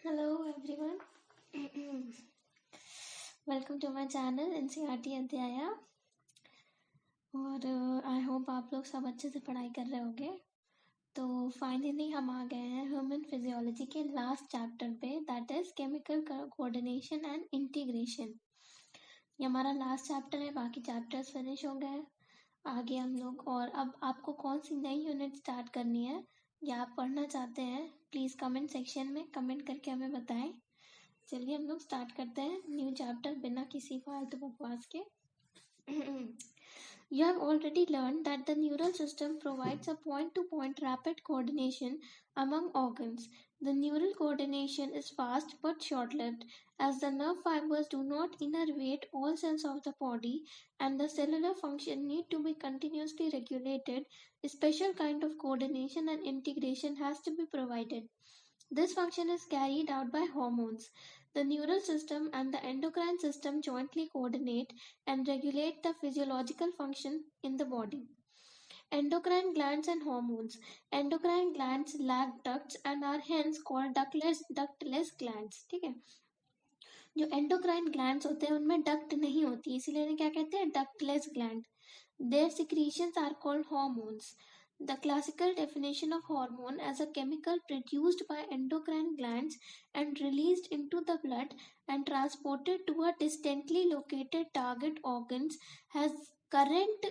Hello everyone. Welcome to my channel NCERT अध्याया। और I hope आप लोग सब अच्छे से पढ़ाई कर रहे होंगे। तो फाइनली हम आ गए हैं ह्यूमन फिजियोलॉजी के लास्ट चैप्टर पे, that is chemical coordination and integration. ये हमारा लास्ट चैप्टर है, बाकी चैप्टर्स फिनिश हो गए हैं। आगे हम लोग, और अब आपको कौन सी नई यूनिट स्टार्ट करनी है या आप पढ़ना चाहते हैं, प्लीज़ कमेंट सेक्शन में कमेंट करके हमें बताएं। चलिए हम लोग स्टार्ट करते हैं न्यू चैप्टर बिना किसी फालतू बकवास के। You have already learned that the neural system provides a point-to-point rapid coordination among organs. The neural coordination is fast but short-lived, as the nerve fibers do not innervate all cells of the body and the cellular function need to be continuously regulated. A special kind of coordination and integration has to be provided. This function is carried out by hormones. The neural system and the endocrine system jointly coordinate and regulate the physiological function in the body. Endocrine glands and hormones. Endocrine glands lack ducts and are hence called ductless glands. ठीक है, जो endocrine glands होते हैं उनमें duct नहीं होती, इसीलिए इन्हें क्या कहते हैं, ductless gland. Their secretions are called hormones. The classical definition of hormone as a chemical produced by endocrine glands and released into the blood and transported to a distantly located target organs has current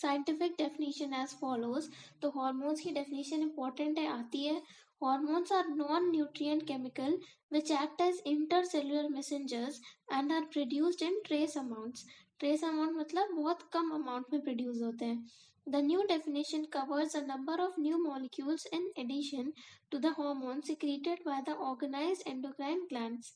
scientific definition as follows. तो hormones की definition important है, आती है. Hormones are non-nutrient chemical which act as intercellular messengers and are produced in trace amounts. Trace amount मतलब बहुत कम amount में produce होते हैं. The new definition covers a number of new molecules in addition to the hormones secreted by the organized endocrine glands.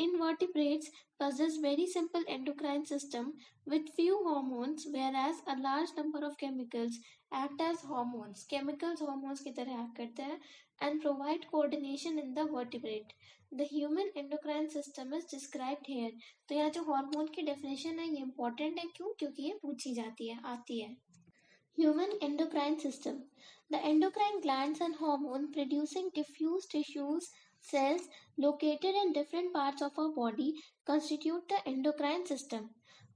Invertebrates possess very simple endocrine system with few hormones, whereas a large number of chemicals act as hormones. Chemicals hormones की तरह act करते हैं and provide coordination in the vertebrate. The human endocrine system is described here. तो यहाँ जो hormone की definition है ये इम्पोर्टेंट है, क्यों? क्योंकि ये पूछी जाती है, आती है. Human endocrine system. The endocrine glands and hormone producing diffuse tissues cells located in different parts of our body constitute the endocrine system.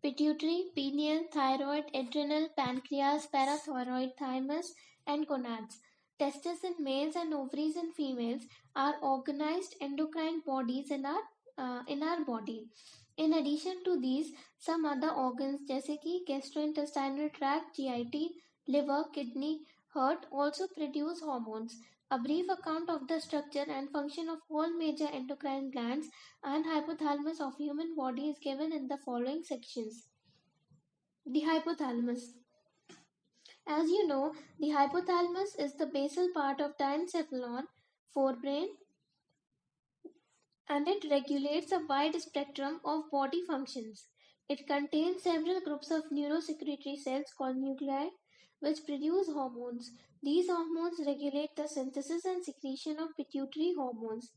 Pituitary, pineal, thyroid, adrenal, pancreas, parathyroid, thymus, and gonads. Testes in males and ovaries in females are organized endocrine bodies in our body. In addition to these, some other organs जैसे कि gastrointestinal tract, GIT, liver, kidney, heart also produce hormones. A brief account of the structure and function of all major endocrine glands and hypothalamus of human body is given in the following sections. The hypothalamus. As you know, the hypothalamus is the basal part of the encephalon, forebrain, and it regulates a wide spectrum of body functions. It contains several groups of neurosecretory cells called nuclei, which produce hormones. These hormones regulate the synthesis and secretion of pituitary hormones.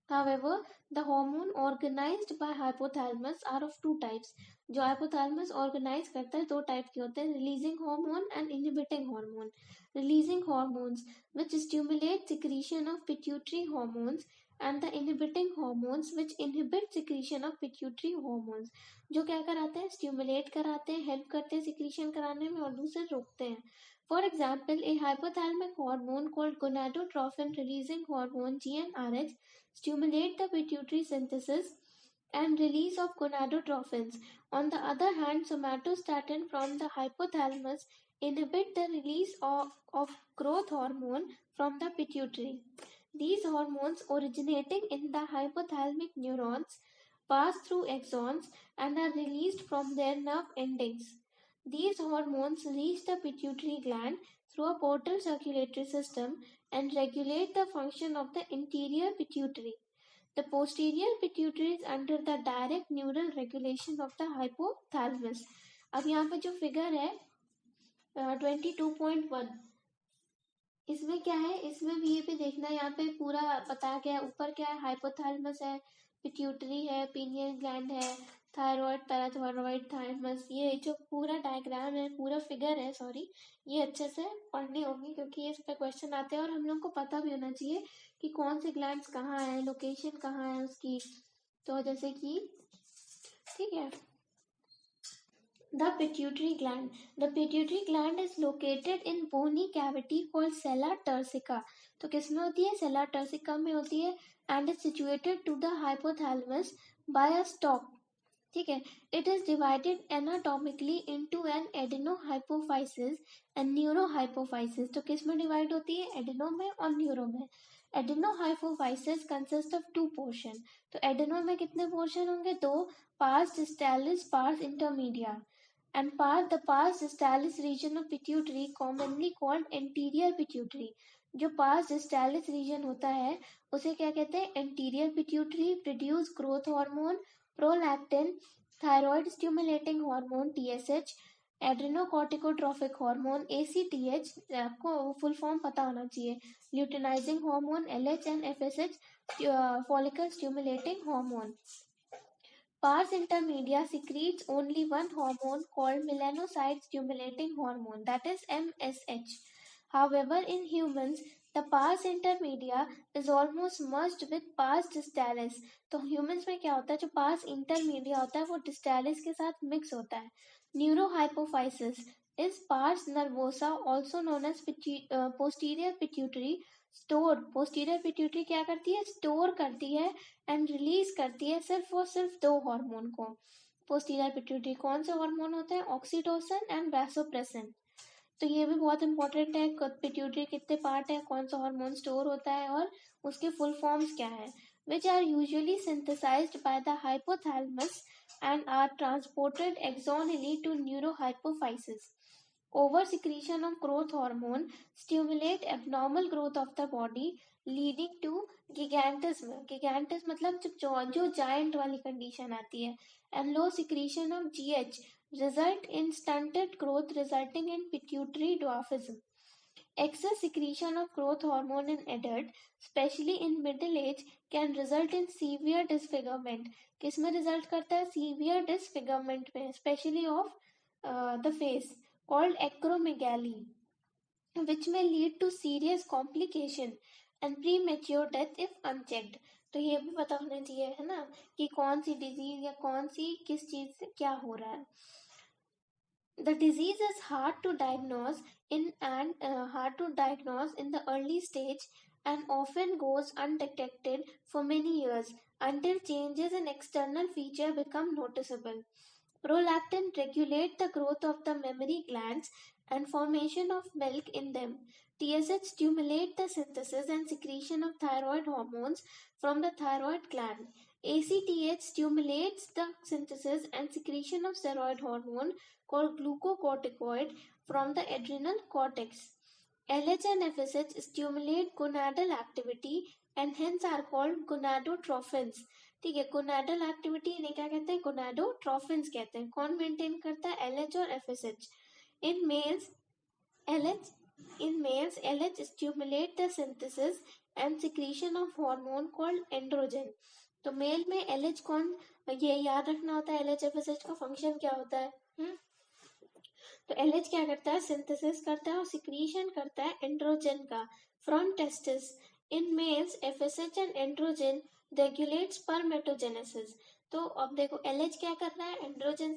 However, the hormone organized by hypothalamus are of two types. जो hypothalamus organize करता है दो type के होते हैं, releasing hormone and inhibiting hormone. Releasing hormones, which stimulate secretion of pituitary hormones, and the inhibiting hormones, which inhibit secretion of pituitary hormones. जो क्या कराते हैं, स्टिमुलेट कराते हैं, हेल्प करते हैं सिक्रीशन कराने में, और दूसरे रोकते हैं. For example, a hypothalamic hormone called gonadotrophin releasing hormone GnRH stimulate the pituitary synthesis and release of gonadotrophins. On the other hand, somatostatin from the hypothalamus inhibit the release of growth hormone from the pituitary. These hormones originating in the hypothalamic neurons pass through axons and are released from their nerve endings. These hormones reach the pituitary gland through a portal circulatory system and regulate the function of the interior pituitary. The posterior pituitary is under the direct neural regulation of the hypothalamus. अब यहाँ पे जो figure है 22.1, इसमें क्या है, इसमें भी ये भी देखना, यहाँ पे पूरा बताया गया है. ऊपर क्या है, हाइपोथैलेमस है, पिट्यूटरी है, पीनियल ग्लैंड है, थायराइड, पैराथायराइड, थाइमस, ये जो पूरा डायग्राम है, पूरा फिगर है, सॉरी, ये अच्छे से पढ़नी होगी क्योंकि इस पे क्वेश्चन आते हैं और हम लोग को पता भी होना चाहिए कि कौन से ग्लैंड्स कहाँ है, लोकेशन कहाँ है उसकी। तो जैसे कि ठीक है, the pituitary gland. The pituitary gland is located in bony cavity called sella turcica. तो किस में होती है? sella turcica में होती है and is situated to the hypothalamus by a stalk. ठीक है, it is divided anatomically into an adenohypophysis and neurohypophysis. तो किस में डिवाइड होती है? एडेनो में और न्यूरो में. एडेनोहाइपोफाइसिस कंसिस्ट ऑफ टू पोर्शन. तो एडेनो में कितने पोर्शन होंगे? दो, pars distalis, pars intermedia. And the pars distalis region of pituitary commonly called anterior pituitary. जो pars distalis region होता है उसे क्या कहते हैं? anterior pituitary. Produce growth hormone, prolactin, thyroid stimulating hormone TSH, adrenocorticotrophic hormone ACTH, आपको full form पता होना चाहिए, luteinizing hormone LH and FSH, follicle stimulating hormone. Pars intermedia secretes only one hormone called melanocyte stimulating hormone, that is MSH. However, in humans, the pars intermedia is almost merged with pars distalis. तो humans में क्या होता है? जो pars intermedia होता है वो distalis के साथ mix होता है. Neurohypophysis is pars nervosa, also known as posterior pituitary. Store, posterior pituitary क्या करती है? स्टोर करती है एंड रिलीज करती है सिर्फ और सिर्फ दो हार्मोन को. पोस्टीरियर पिट्यूटरी कौन से हार्मोन होते हैं? Oxytocin and vasopressin. तो ये भी बहुत इंपॉर्टेंट है, पिट्यूटरी कितने पार्ट है, कौन सा हार्मोन स्टोर होता है और उसके फुल फॉर्म्स क्या है. Which are usually synthesised by the hypothalamus and are transported axonally to neurohypophysis. Over secretion of growth hormone stimulate abnormal growth of the body leading to gigantism. gigantism मतलब जो giant वाली condition आती है. And low secretion of GH result in stunted growth resulting in pituitary dwarfism. Excess secretion of growth hormone in adult, especially in middle age, can result in severe disfigurement. किस में result करता है? Severe disfigurement में, especially of the face, called acromegaly, which may lead to serious complication and premature death if unchecked. तो ये भी पता होना चाहिए है ना कि कौन सी डिजीज या कौन सी किस चीज से क्या हो रहा है. The disease is hard to diagnose in the early stage and often goes undetected for many years until changes in external feature become noticeable. Prolactin regulate the growth of the mammary glands and formation of milk in them. TSH stimulate the synthesis and secretion of thyroid hormones from the thyroid gland. ACTH stimulates the synthesis and secretion of steroid hormone called glucocorticoid from the adrenal cortex. LH and FSH stimulate gonadal activity and hence are called gonadotrophins. ठीक है, gonadal activity इन्हें क्या कहते हैं? Gonadotrophins कहते हैं. कौन maintain करता है? LH और FSH. In males LH stimulate the synthesis and secretion of hormone called androgen. तो मेल में LH कौन, ये याद रखना होता है LH FSH का फंक्शन क्या होता है. तो LH क्या करता है? सिंथेसिस करता है और सिक्रीशन करता है एंड्रोजन का from testis. In males FSH and androgen regulate spermatogenesis. तो अब देखो LH क्या कर रहा है? एंड्रोजन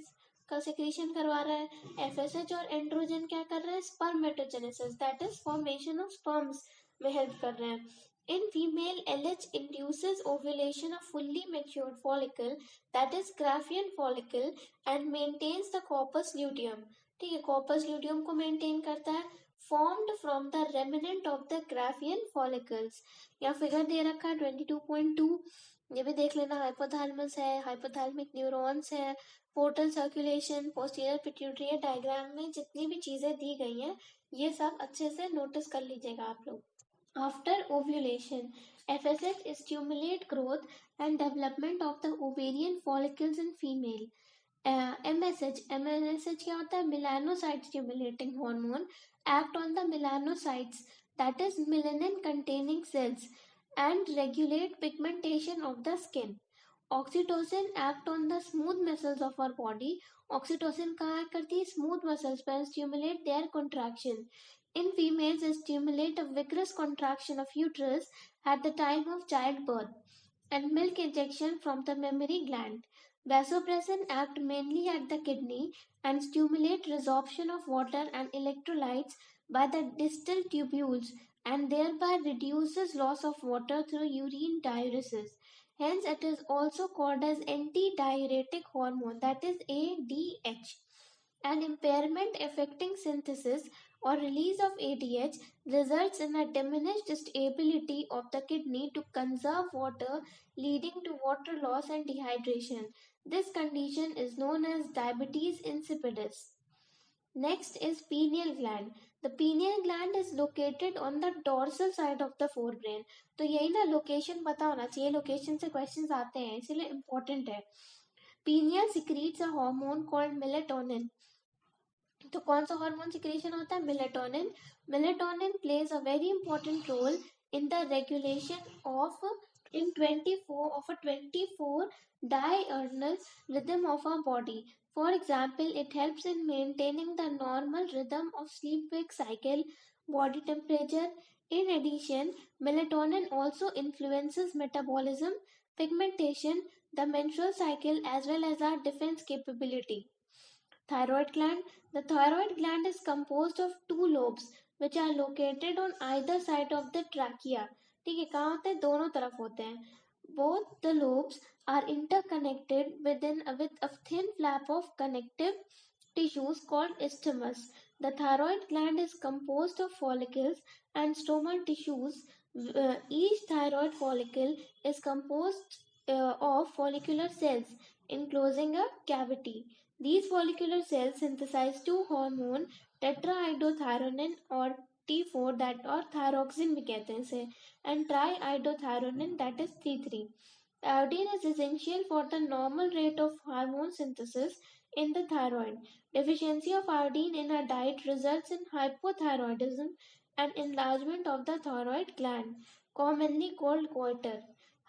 का सिक्रीशन करवा रहा है. FSH और एंड्रोजन क्या कर रहा है? Spermatogenesis, that is formation of sperms में हेल्प कर रहे हैं. In female, LH induces ovulation of fully matured follicle, that is Graafian follicle, and maintains the corpus luteum. ठीक है, corpus luteum को maintain करता है, formed from the remnant of the Graafian follicles. यहाँ फिगर दे रखा है 22.2, ये भी देख लेना. हाइपोथैलेमस है, हाइपोथैलेमिक न्यूरॉन्स है, पोर्टल सर्कुलेशन, पोस्टीरियर पिट्यूटरी है. डायग्राम में जितनी भी चीजें दी गई हैं ये सब अच्छे से नोटिस कर लीजिएगा आप लोग. After ovulation, FSH stimulate growth and development of the ovarian follicles in female. MSH क्या होता है? Melanocyte stimulating hormone act on the melanocytes, that is melanin containing cells, and regulate pigmentation of the skin. Oxytocin act on the smooth muscles of our body. Oxytocin कहाँ act करती है? Smooth muscles पर. Stimulate their contraction. In females, it stimulate a vigorous contraction of uterus at the time of childbirth and milk injection from the mammary gland. Vasopressin act mainly at the kidney and stimulate resorption of water and electrolytes by the distal tubules and thereby reduces loss of water through urine diuresis. Hence, it is also called as antidiuretic hormone, that is ADH. An impairment affecting synthesis or release of ADH results in a diminished stability of the kidney to conserve water, leading to water loss and dehydration. This condition is known as diabetes insipidus. Next is pineal gland. The pineal gland is located on the dorsal side of the forebrain. तो यही ना location पता होना चाहिए, location से questions आते हैं इसलिए इम्पोर्टेंट है. Pineal secretes a hormone called melatonin. तो कौन सा हार्मोन सिक्रेशन होता है? Melatonin. Melatonin plays a very important role in the regulation of in 24 diurnal rhythm of our body. For example, it helps in maintaining the normal rhythm of sleep-wake cycle, body temperature. In addition, melatonin also influences metabolism, pigmentation, the menstrual cycle, as well as our defense capability. Thyroid gland. The thyroid gland is composed of two lobes which are located on either side of the trachea. ठीक है, कहाँ होते हैं? दोनों तरफ होते हैं. Both the lobes are interconnected with a thin flap of connective tissues called isthmus. The thyroid gland is composed of follicles and stromal tissues. Each thyroid follicle is composed of follicular cells enclosing a cavity. These follicular cells synthesize two hormone tetraiodothyronin or T4 that or thyroxine भी कहते हैं इसे and triiodothyronin that is T3. Iodine is essential for the normal rate of hormone synthesis in the thyroid. Deficiency of iodine in a diet results in hypothyroidism and enlargement of the thyroid gland, commonly called goiter.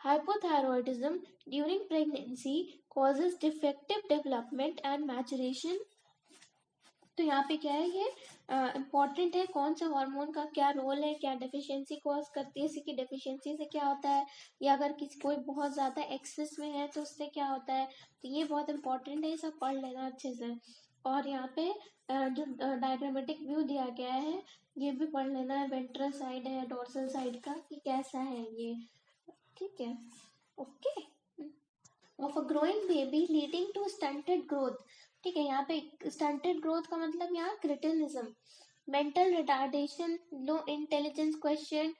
Hypothyroidism during pregnancy causes defective development and maturation. तो यहाँ पे क्या है, ये important है कौन से hormone का क्या रोल है, क्या डेफिशिएंसी कॉज करती है, इसी की डेफिशिएंसी से क्या होता है, या अगर किसी कोई बहुत ज़्यादा एक्सेस में है तो उससे क्या होता है. तो ये बहुत इंपॉर्टेंट है, ये सब पढ़ लेना अच्छे से. और यहाँ पे जो डायग्रामेटिक व्यू दिया गया है ये भी पढ़ लेना है, वेंट्रल साइड है डोर्सल साइड का कि कैसा है ये. ठीक है, okay. Of a growing baby leading to stunted growth. ठीक है, यहाँ पे स्टंटेड ग्रोथ का मतलब यहाँ cretinism, mental retardation, low intelligence question,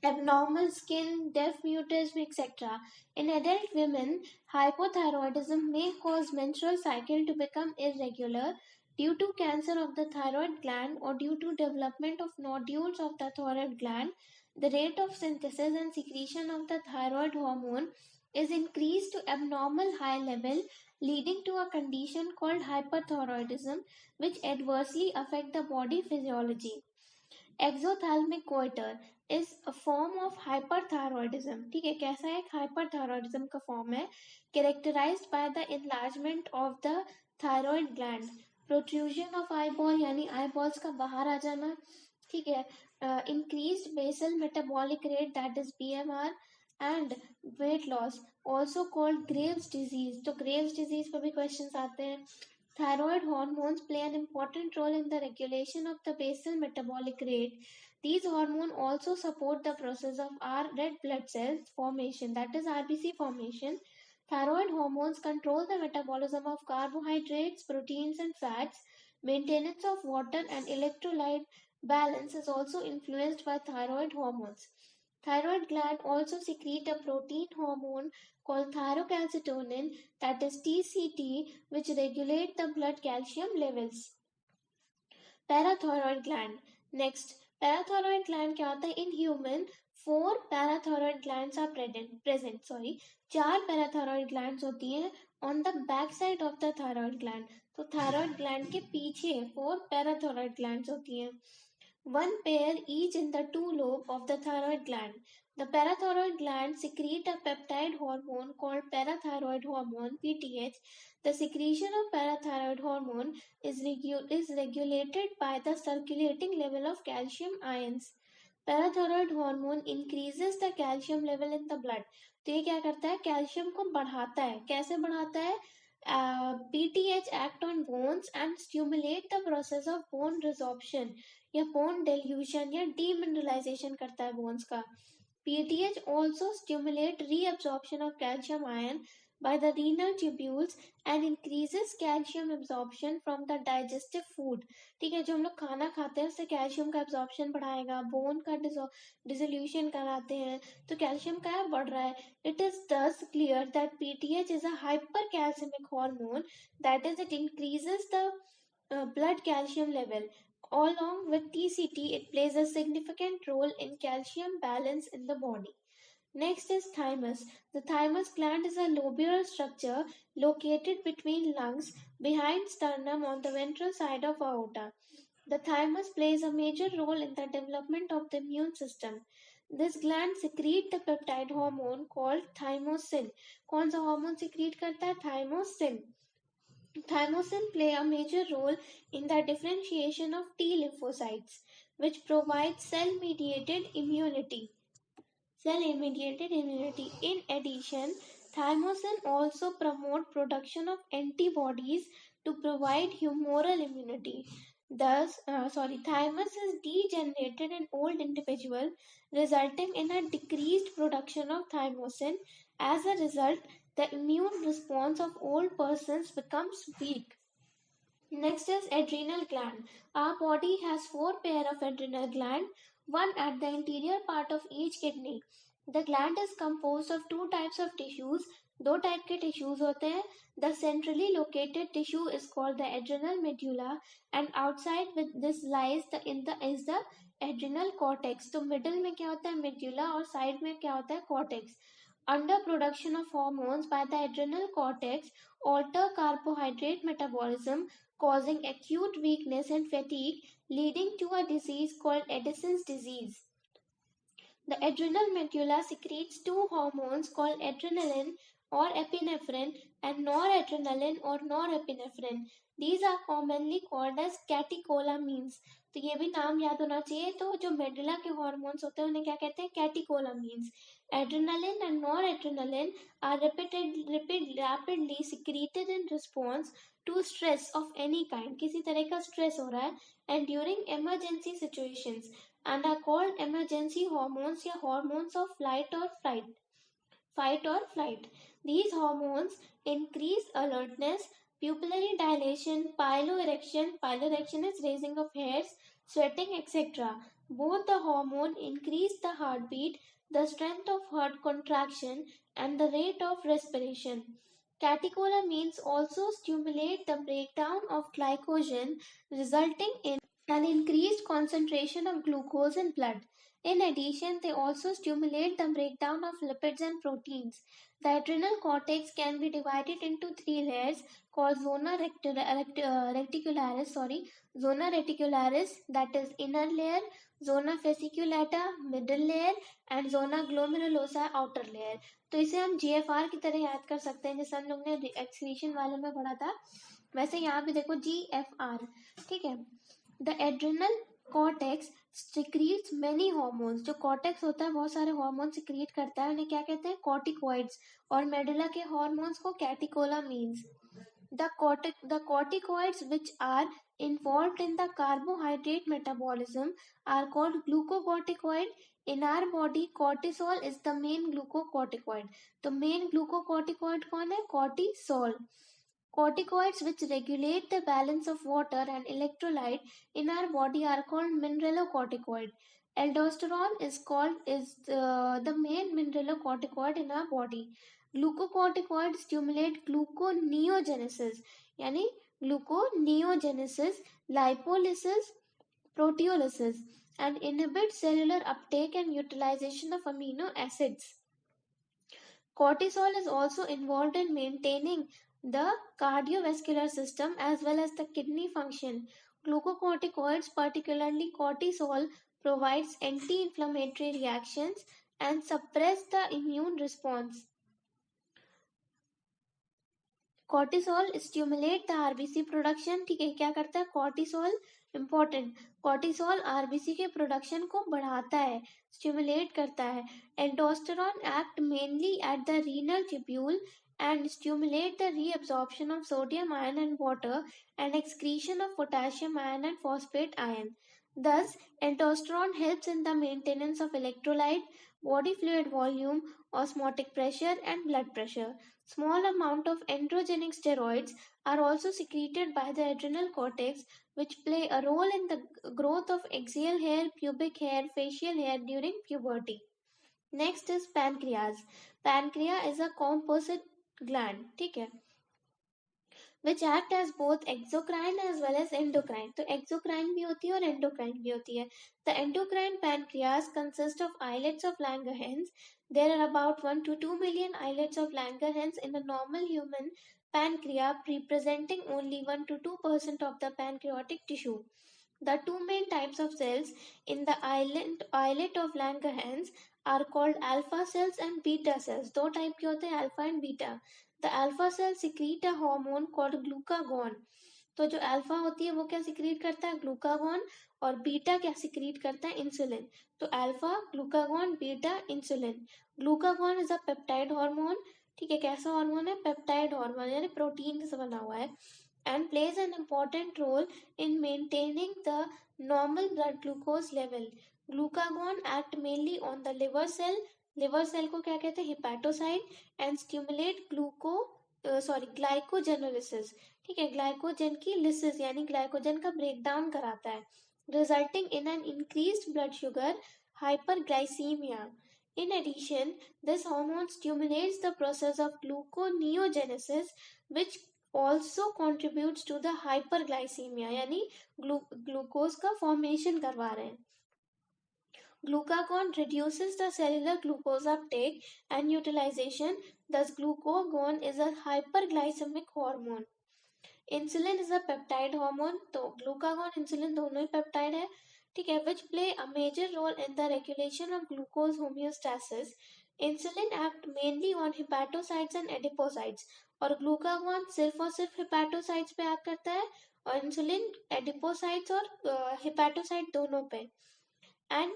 abnormal skin, deaf mutism, etc. In adult women, hypothyroidism may cause menstrual cycle to become irregular due to cancer of the thyroid gland or due to development of nodules of the thyroid gland. The rate of synthesis and secretion of the thyroid hormone is increased to abnormal high level, leading to a condition called hyperthyroidism, which adversely affect the body physiology. Exophthalmic goitre is a form of hyperthyroidism. ठीक है, कैसा है? Hyperthyroidism का form है, characterised by the enlargement of the thyroid gland, protrusion of eyeball यानी eyeballs का बाहर आ जाना. ठीक है, increased basal metabolic rate that is BMR and weight loss, also called Graves disease. तो ग्रेव्स डिजीज पर भी क्वेश्चंस आते हैं. Thyroid hormones play an important role in the regulation of the basal metabolic rate. These hormones also support the process of our red blood cells formation, that is RBC formation. Thyroid hormones control the metabolism of carbohydrates, proteins, and fats. Maintenance of water and electrolyte balance is also influenced by thyroid hormones. Thyroid gland also secrete a protein hormone called thyrocalcitonin, that is TCT, which regulate the blood calcium levels. Parathyroid gland. Next, parathyroid gland क्या होता है? In human, 4 parathyroid glands are present. चार parathyroid glands होती हैं on the back side of the thyroid gland. तो thyroid gland के पीछे 4 parathyroid glands होती हैं. One pair each in the two lobe of the thyroid gland. The parathyroid gland secrete a peptide hormone called parathyroid hormone (PTH). The secretion of parathyroid hormone is regulated by the circulating level of calcium ions. Parathyroid hormone increases the calcium level in the blood. तो ये क्या करता है, calcium को बढ़ाता है. कैसे बढ़ाता है? PTH act on bones and stimulate the process of bone resorption या bone dilution या demineralization करता है bones का. PTH also stimulate reabsorption of calcium ion by the renal tubules and increases calcium absorption from the digestive food. ठीक है, जो हम लोग खाना खाते हैं उससे कैल्शियम का एब्जॉर्प्शन बढ़ाएगा. बोन का डिसोल्यूशन कराते हैं तो कैल्शियम का बढ़ रहा है. It is thus clear that PTH is a hypercalcemic hormone, that is it increases the blood calcium level. Along with TCT, it plays a significant role in calcium balance in the body. Next is thymus. The thymus gland is a lobular structure located between lungs, behind sternum on the ventral side of aorta. The thymus plays a major role in the development of the immune system. This gland secretes the peptide hormone called thymosin. कौन सा hormone secrete करता है? Thymosin. Thymosin play a major role in the differentiation of T lymphocytes, which provides cell-mediated immunity. In addition, thymosin also promote production of antibodies to provide humoral immunity. Thus, thymus is degenerated in old individual, resulting in a decreased production of thymosin. As a result, the immune response of old persons becomes weak. Next is adrenal gland. Our body has 4 pairs of adrenal gland, one at the interior part of each kidney. The gland is composed of 2 types of tissues. 2 type के tissues होते हैं. The centrally located tissue is called the adrenal medulla, and outside with this lies the adrenal cortex. तो middle में क्या होता है? medulla, और side में क्या होता है? cortex. Underproduction of hormones by the adrenal cortex alter carbohydrate metabolism, causing acute weakness and fatigue, leading to a disease called Addison's disease. The adrenal medulla secretes 2 hormones called adrenaline or epinephrine and noradrenaline or norepinephrine. These are commonly called as catecholamines. तो ये भी नाम याद होना चाहिए. तो जो medulla के हॉर्मोन्स होते हैं उन्हें क्या कहते हैं? Catecholamines. Adrenaline and noradrenaline are rapidly secreted in response to stress of any kind. किसी तरह का stress हो रहा है, and during emergency situations, and are called emergency hormones या hormones of fight or flight. These hormones increase alertness, pupillary dilation, piloerection is raising of hairs, sweating, etc. Both the hormone increase the heartbeat, the strength of heart contraction, and the rate of respiration. Catecholamines also stimulate the breakdown of glycogen, resulting in an increased concentration of glucose in blood. In addition, they also stimulate the breakdown of lipids and proteins. The adrenal cortex can be divided into 3 layers called zona reticularis, that is inner layer, zona fasciculata middle layer, and zona glomerulosa outer layer. तो इसे हम GFR की तरह याद कर सकते हैं, जैसे हम लोग ने एक्सक्रीशन वाले में पढ़ा था, वैसे यहाँ भी देखो GFR. ठीक है. The adrenal cortex secretes many hormones. जो cortex होता है बहुत सारे hormones secrete करता है, उन्हें क्या कहते हैं? corticoids. और medulla के hormones को catecholamines. The corticoids which are involved in the carbohydrate metabolism are called glucocorticoid. In our body, cortisol is the main glucocorticoid. तो main glucocorticoid कौन है? cortisol. Corticoids which regulate the balance of water and electrolyte in our body are called mineralocorticoid. Aldosterone is the main mineralocorticoid in our body. Glucocorticoids stimulate gluconeogenesis, यानी gluconeogenesis, lipolysis, proteolysis, and inhibit cellular uptake and utilization of amino acids. Cortisol is also involved in maintaining the cardiovascular system as well as the kidney function. Glucocorticoids, particularly cortisol, provides anti-inflammatory reactions and suppress the immune response. Cortisol stimulate the RBC production. ठीक है, क्या करता है cortisol? Important. Cortisol RBC के production को बढ़ाता है, stimulate करता है. Aldosterone act mainly at the renal tubule and stimulate the reabsorption of sodium ion and water and excretion of potassium ion and phosphate ion. Thus, aldosterone helps in the maintenance of electrolyte, body fluid volume, osmotic pressure, and blood pressure. Small amount of androgenic steroids are also secreted by the adrenal cortex, which play a role in the growth of axial hair, pubic hair, facial hair during puberty. Next is pancreas. Pancreas is a composite gland, ठीक है, which act as both exocrine as well as endocrine. तो exocrine भी होती है और endocrine भी होती है. The endocrine pancreas consists of islets of Langerhans. There are about 1 to 2 million islets of Langerhans in a normal human pancreas, representing only 1 to 2% of the pancreatic tissue. The two main types of cells in the islet of Langerhans are called alpha cells and beta cells. दो type के होते हैं, alpha and beta. The alpha cell secrete a hormone called glucagon. तो जो alpha होती है वो क्या सिक्रीट करता है? ग्लूकागॉन. और बीटा क्या सिक्रीट करता है? इंसुलिन. तो alpha, glucagon, beta, insulin. Glucagon is a peptide hormone. ठीक है, कैसा हार्मोन है? पेप्टाइड हार्मोन, यानी प्रोटीन से बना हुआ है. And plays an important role in maintaining the normal blood glucose level. Glucagon act mainly on the liver cell. Liver cell को क्या कहते हैं? Hepatocyte. And stimulate glycogenolysis. ठीक है, ग्लाइकोजन की लिसिस यानी ग्लाइकोजन का ब्रेकडाउन कराता है, resulting in an increased blood sugar, hyperglycemia. In addition, this hormone stimulates the process of gluconeogenesis, which also contributes to the hyperglycemia, यानी ग्लूकोज का formation करवा रहे हैं. Glucagon reduces the cellular glucose uptake and utilization. Thus, glucagon is a hyperglycemic hormone. Insulin is a peptide hormone. तो glucagon, insulin दोनों ही peptide है. ठीक है, which play a major role in the regulation of glucose homeostasis. Insulin act mainly on hepatocytes and adipocytes. और glucagon सिर्फ और सिर्फ hepatocytes पे एक्ट करता है और इंसुलिन एडिपोसाइट्स और हिपैटोसाइट दोनों पे. एंड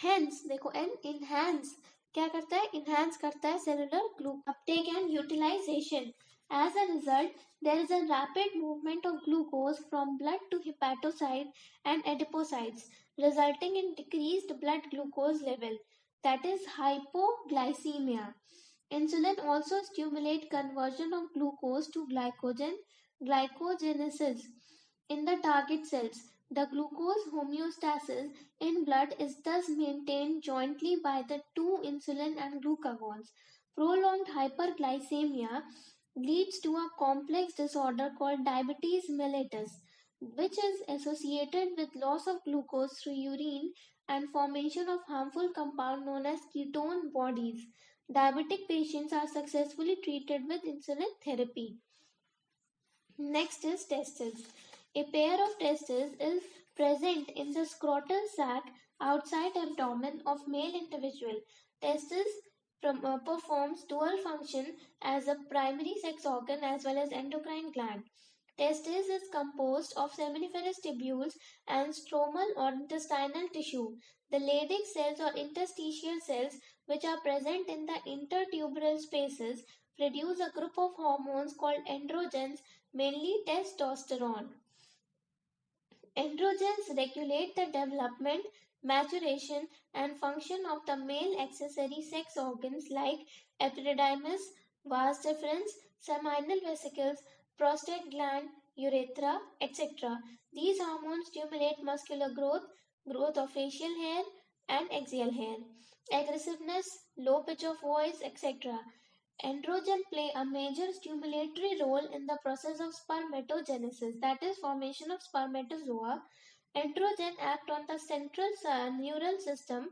हेंस देखो, एंड इनहैंस क्या करता है? इनहैंस करता है cellular glucose uptake and utilization. As a result, there is a rapid movement of glucose from blood to hepatocyte and adipocytes, resulting in decreased blood glucose level, that is hypoglycemia. Insulin also stimulates conversion of glucose to glycogen, glycogenesis, in the target cells. The glucose homeostasis in blood is thus maintained jointly by the two insulin and glucagons. Prolonged hyperglycemia leads to a complex disorder called diabetes mellitus, which is associated with loss of glucose through urine and formation of harmful compound known as ketone bodies. Diabetic patients are successfully treated with insulin therapy. Next is testes. A pair of testes is present in the scrotal sac outside abdomen of male individual. Testes performs dual function as a primary sex organ as well as endocrine gland. Testis is composed of seminiferous tubules and stromal or intestinal tissue. The Leydig cells or interstitial cells, which are present in the intertubular spaces, produce a group of hormones called androgens, mainly testosterone. Androgens regulate the development, maturation, and function of the male accessory sex organs like epididymis, vas deferens, seminal vesicles, prostate gland, urethra, etc. These hormones stimulate muscular growth, growth of facial hair and axial hair, aggressiveness, low pitch of voice, etc. Androgen play a major stimulatory role in the process of spermatogenesis, that is, formation of spermatozoa. Androgen act on the central neural system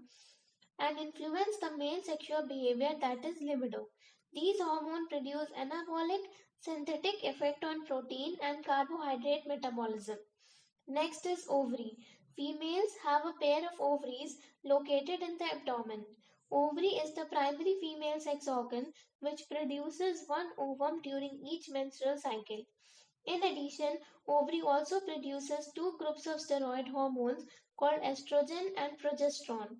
and influence the male sexual behavior, that is libido. These hormones produce anabolic synthetic effect on protein and carbohydrate metabolism. Next is ovary. Females have a pair of ovaries located in the abdomen. Ovary is the primary female sex organ which produces one ovum during each menstrual cycle. In addition, ovary also produces two groups of steroid hormones called estrogen and progesterone.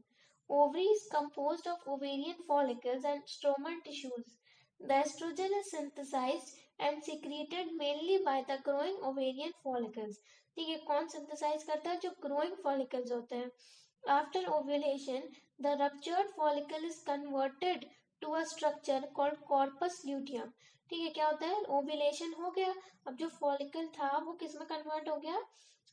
Ovary is composed of ovarian follicles and stromal tissues. The estrogen is synthesized and secreted mainly by the growing ovarian follicles. ठीक है, कौन synthesize करता है? जो growing follicles होते हैं. After ovulation, the ruptured follicle is converted to a structure called corpus luteum. ठीक है, क्या होता है? ओव्यूलेशन हो गया, अब जो फॉलिकल था वो किस में कन्वर्ट हो गया?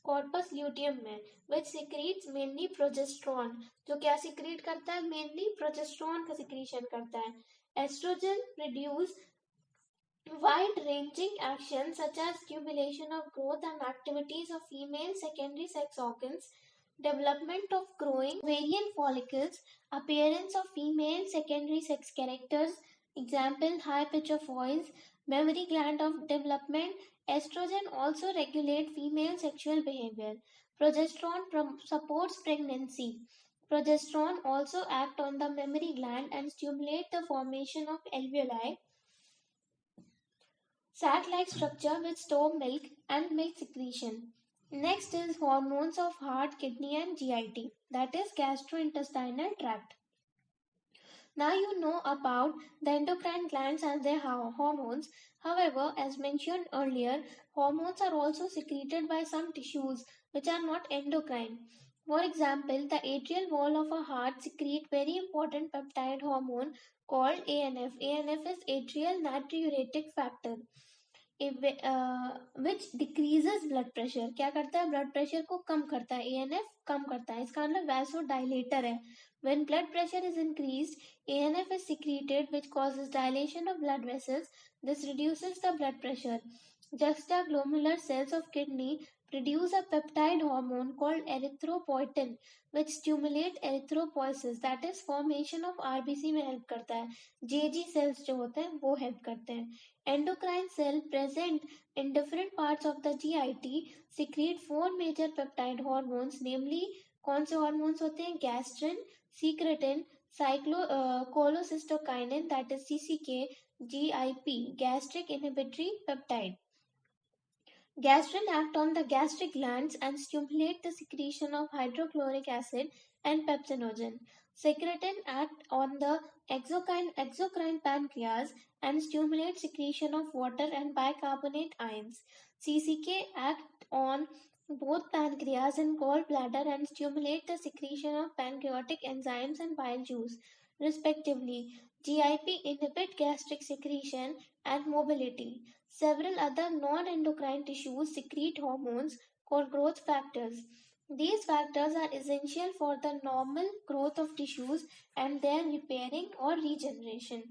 कॉर्पस ल्यूटियम में, विच सिक्रीट्स मेनली प्रोजेस्ट्रॉन, जो क्या सिक्रीट करता है? मेनली प्रोजेस्ट्रॉन का सिक्रीशन करता है. Estrogen produce wide ranging actions such as stimulation of growth and activities of female secondary sex organs, development of growing ovarian follicles, appearance of female secondary sex characters, example high pitch of voice, mammary gland of development. Estrogen also regulate female sexual behavior. Progesterone supports pregnancy. Progesterone also act on the mammary gland and stimulate the formation of alveoli, sac-like structure which store milk and milk secretion. Next is hormones of heart, kidney and GIT, that is gastrointestinal tract. Now you know about the endocrine glands and their hormones. However, as mentioned earlier, hormones are also secreted by some tissues which are not endocrine. For example, the atrial wall of a heart secrete very important peptide hormone called ANF. ANF is atrial natriuretic factor, which decreases blood pressure. क्या करता है? Blood pressure को कम करता है. ANF कम करता है, इसका मतलब वैसोडाइलेटर है. When blood pressure is increased, ANF is secreted which causes dilation of blood vessels. This reduces the blood pressure. Juxtaglomerular cells of kidney produce a peptide hormone called erythropoietin which stimulate erythropoiesis, that is formation of RBC में help करता है. JG cells जो होते हैं वो help करते हैं. Endocrine cell present in different parts of the GIT secrete four major peptide hormones, namely कौन से hormones होते हैं? Gastrin, secretin, cholecystokinin, that is CCK, GIP, gastric inhibitory peptide. Gastrin act on the gastric glands and stimulate the secretion of hydrochloric acid and pepsinogen. Secretin act on the exocrine pancreas and stimulate secretion of water and bicarbonate ions. CCK act on both pancreas and gallbladder and stimulate the secretion of pancreatic enzymes and bile juice, respectively. GIP inhibit gastric secretion and mobility. Several other non-endocrine tissues secrete hormones called growth factors. These factors are essential for the normal growth of tissues and their repairing or regeneration.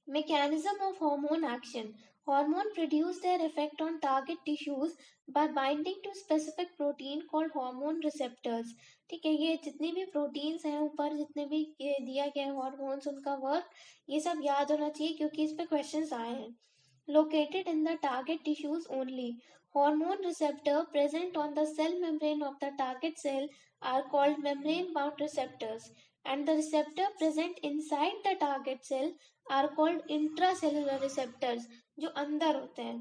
Mechanism of hormone action. Hormone produce their effect on target tissues by binding to specific protein called hormone receptors. ठीक है, ये जितनी भी proteins हैं ऊपर जितने भी दिया गया हॉर्मोन्स उनका वर्क ये सब याद होना चाहिए क्योंकि इस पे क्वेश्चंस आए हैं. Located in the target tissues only. Hormone receptor present on the cell membrane of the target cell are called membrane bound receptors, and the receptor present inside the target cell are called intracellular receptors जो अंदर होते हैं.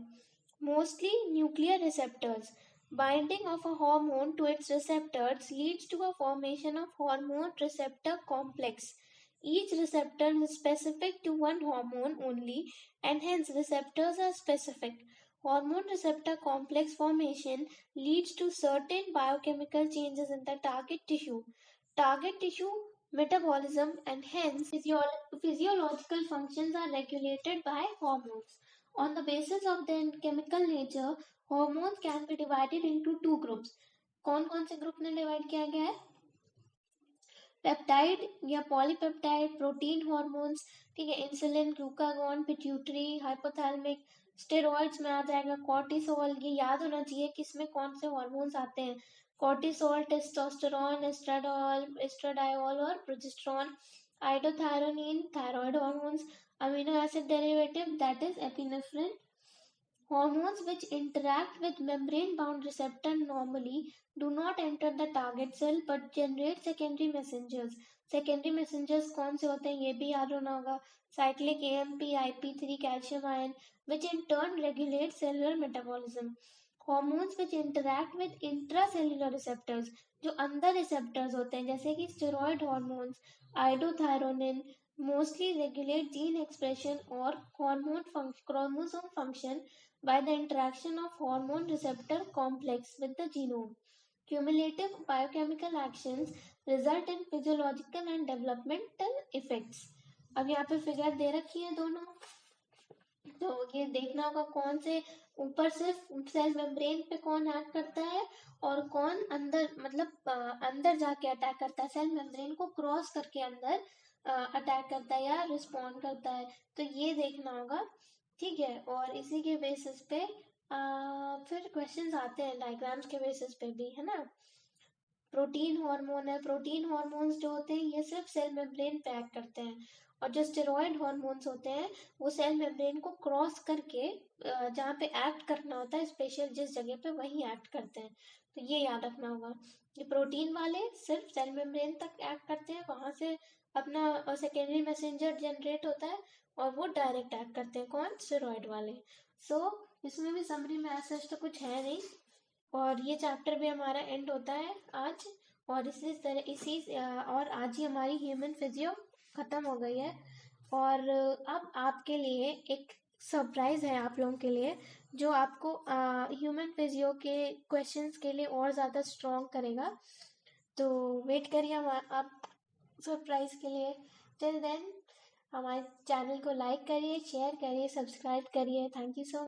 Mostly nuclear receptors. Binding of a hormone to its receptors leads to a formation of hormone receptor complex. Each receptor is specific to one hormone only and hence receptors are specific. Hormone receptor complex formation leads to certain biochemical changes in the target tissue. Target tissue metabolism and hence physiological functions are regulated by hormones. On the basis of their chemical nature, hormones can be divided into two groups. कौन कौन से group में divide किया गया है? Peptide या polypeptide, protein hormones, ठीक है, insulin, glucagon, pituitary, hypothalamic, steroids में आ जाएगा कॉर्टिसोल. ये याद होना चाहिए कि इसमें कौन से हॉर्मोन्स आते हैं. कॉर्टिसोल, टेस्टोस्टेरोन, एस्ट्राडोल, एस्ट्राडायोल और progesterone. Iodothyronine, thyroid hormones. Amino acid derivative that is epinephrine. Hormones which interact with membrane-bound receptor normally do not enter the target cell but generate secondary messengers secondary messengers कौन से होते हैं ये भी याद होना होगा, cyclic AMP IP3 calcium ion which in turn regulate cellular metabolism, hormones which interact with intracellular receptors, जो अंदर रिसेप्टर्स होते हैं जैसे कि steroid hormones, iodothyronine mostly regulate gene expression और chromosome function by the interaction of hormone receptor complex with the genome. Cumulative biochemical actions result in physiological and developmental effects. अब यहाँ पे फिगर दे रखी है दोनों, तो ये देखना होगा कौन से ऊपर से सेल मेम्ब्रेन पे कौन एक्ट करता है और कौन अंदर मतलब अंदर जाके अटैक करता है, सेल मेम्ब्रेन को क्रॉस करके अंदर अटैक करता है या रिस्पॉन्ड करता है, तो ये देखना होगा। ठीक है, और इसी के बेसिस पे फिर क्वेश्चंस आते हैं डायग्राम्स के बेसिस पे भी, है ना। प्रोटीन हार्मोन है, प्रोटीन हार्मोन्स जो होते हैं ये सिर्फ सेल मेम्ब्रेन पे एक्ट करते हैं, और जो स्टेरॉयड हार्मोन्स होते हैं वो सेल मेम्ब्रेन को क्रॉस करके जहाँ पे एक्ट करना होता है स्पेशल जिस जगह पे वहीं एक्ट करते हैं, तो ये याद रखना होगा। ये प्रोटीन वाले सिर्फ सेल मेम्ब्रेन तक एक्ट करते हैं, वहां से अपना सेकेंडरी मैसेंजर जनरेट होता है और वो डायरेक्ट एक्ट करते हैं, कौन, स्टेरॉयड वाले। सो इसमें भी समरी में ऐसा तो कुछ है नहीं, और ये चैप्टर भी हमारा एंड होता है आज, और और आज ही हमारी ह्यूमन फिजियो खत्म हो गई है। और अब आपके लिए एक सरप्राइज है आप लोगों के लिए, जो आपको ह्यूमन फिजियो के क्वेश्चंस के लिए और ज़्यादा स्ट्रॉन्ग करेगा, तो वेट करिए हम आप सरप्राइज के लिए। टिल देन हमारे चैनल को लाइक करिए, शेयर करिए, सब्सक्राइब करिए। Thank you so